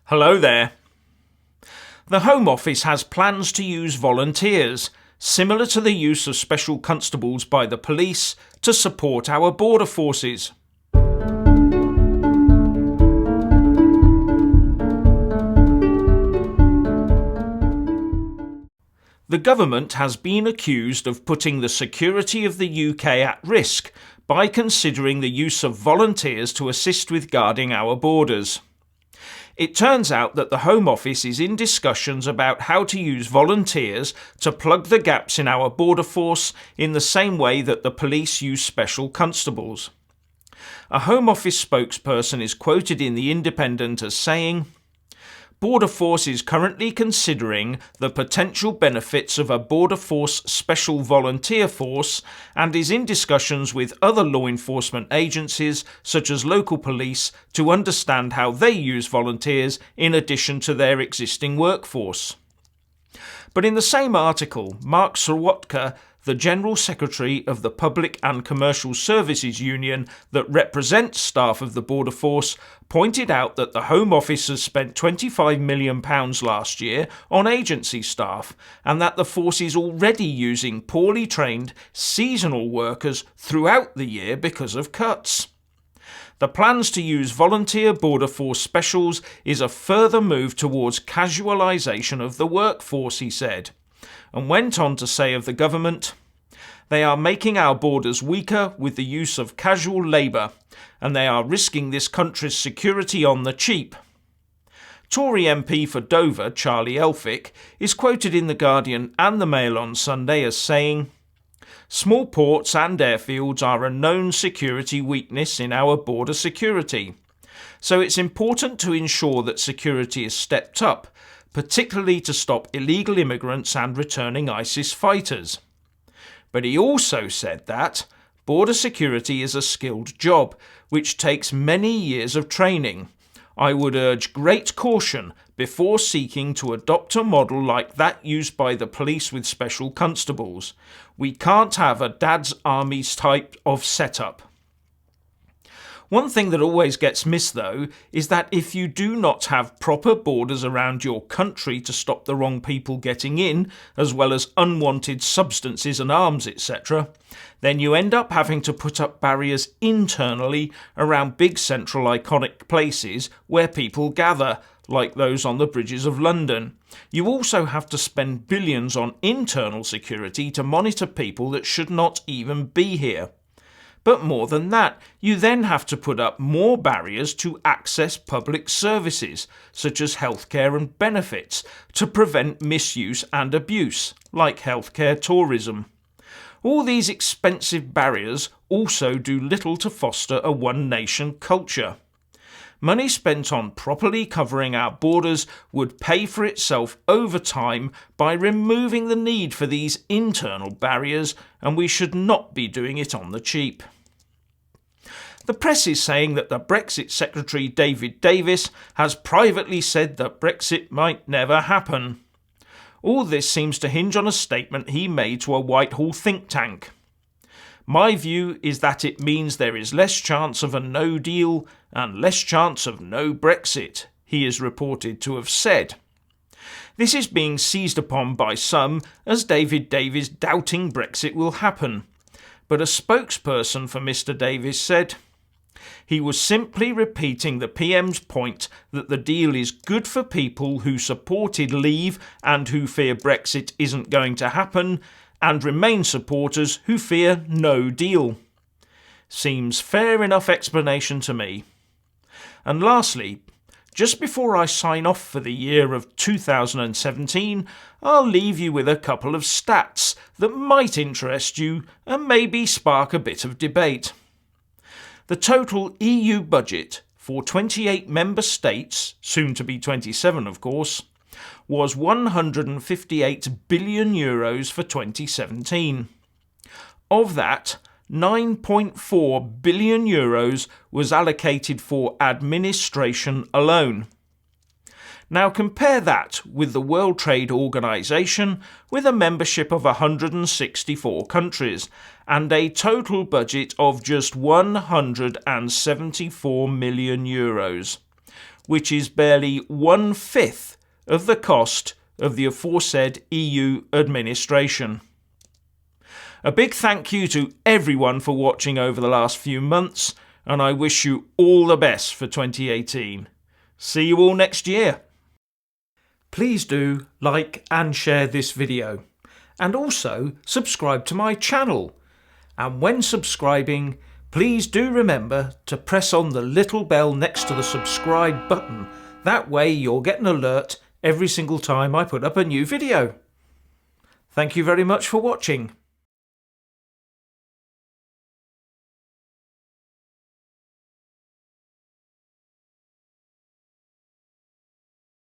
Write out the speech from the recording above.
Hello there. The Home Office has plans to use volunteers, similar to the use of special constables by the police, to support our border forces. The government has been accused of putting the security of the UK at risk by considering the use of volunteers to assist with guarding our borders. It turns out that the Home Office is in discussions about how to use volunteers to plug the gaps in our border force in the same way that the police use special constables. A Home Office spokesperson is quoted in The Independent as saying, "Border Force is currently considering the potential benefits of a Border Force Special Volunteer Force and is in discussions with other law enforcement agencies such as local police to understand how they use volunteers in addition to their existing workforce." But in the same article, Mark Srowatka, the General Secretary of the Public and Commercial Services Union that represents staff of the Border Force, pointed out that the Home Office has spent £25 million last year on agency staff and that the force is already using poorly trained seasonal workers throughout the year because of cuts. The plans to use volunteer Border Force specials is a further move towards casualisation of the workforce, he said, and went on to say of the government, "They are making our borders weaker with the use of casual labour, and they are risking this country's security on the cheap." Tory MP for Dover, Charlie Elphick, is quoted in The Guardian and the Mail on Sunday as saying, "Small ports and airfields are a known security weakness in our border security. So it's important to ensure that security is stepped up, particularly to stop illegal immigrants and returning ISIS fighters." But he also said that border security is a skilled job, which takes many years of training. "I would urge great caution before seeking to adopt a model like that used by the police with special constables. We can't have a dad's armies type of setup." One thing that always gets missed, though, is that if you do not have proper borders around your country to stop the wrong people getting in, as well as unwanted substances and arms, etc., then you end up having to put up barriers internally around big central iconic places where people gather, like those on the bridges of London. You also have to spend billions on internal security to monitor people that should not even be here. But more than that, you then have to put up more barriers to access public services, such as healthcare and benefits, to prevent misuse and abuse, like healthcare tourism. All these expensive barriers also do little to foster a one-nation culture. Money spent on properly covering our borders would pay for itself over time by removing the need for these internal barriers, and we should not be doing it on the cheap. The press is saying that the Brexit Secretary David Davis has privately said that Brexit might never happen. All this seems to hinge on a statement he made to a Whitehall think tank. "My view is that it means there is less chance of a no deal and less chance of no Brexit," he is reported to have said. This is being seized upon by some as David Davis doubting Brexit will happen, but a spokesperson for Mr Davis said, "He was simply repeating the PM's point that the deal is good for people who supported Leave and who fear Brexit isn't going to happen, and Remain supporters who fear no deal." Seems fair enough explanation to me. And lastly, just before I sign off for the year of 2017, I'll leave you with a couple of stats that might interest you and maybe spark a bit of debate. The total EU budget for 28 member states, soon to be 27 of course, was €158 billion for 2017. Of that, €9.4 billion was allocated for administration alone. Now compare that with the World Trade Organization, with a membership of 164 countries and a total budget of just €174 million. which is barely 1/5 of the cost of the aforesaid EU administration. A big thank you to everyone for watching over the last few months, and I wish you all the best for 2018. See you all next year. Please do like and share this video, and also subscribe to my channel. And when subscribing, please do remember to press on the little bell next to the subscribe button. That way you'll get an alert every single time I put up a new video. Thank you very much for watching.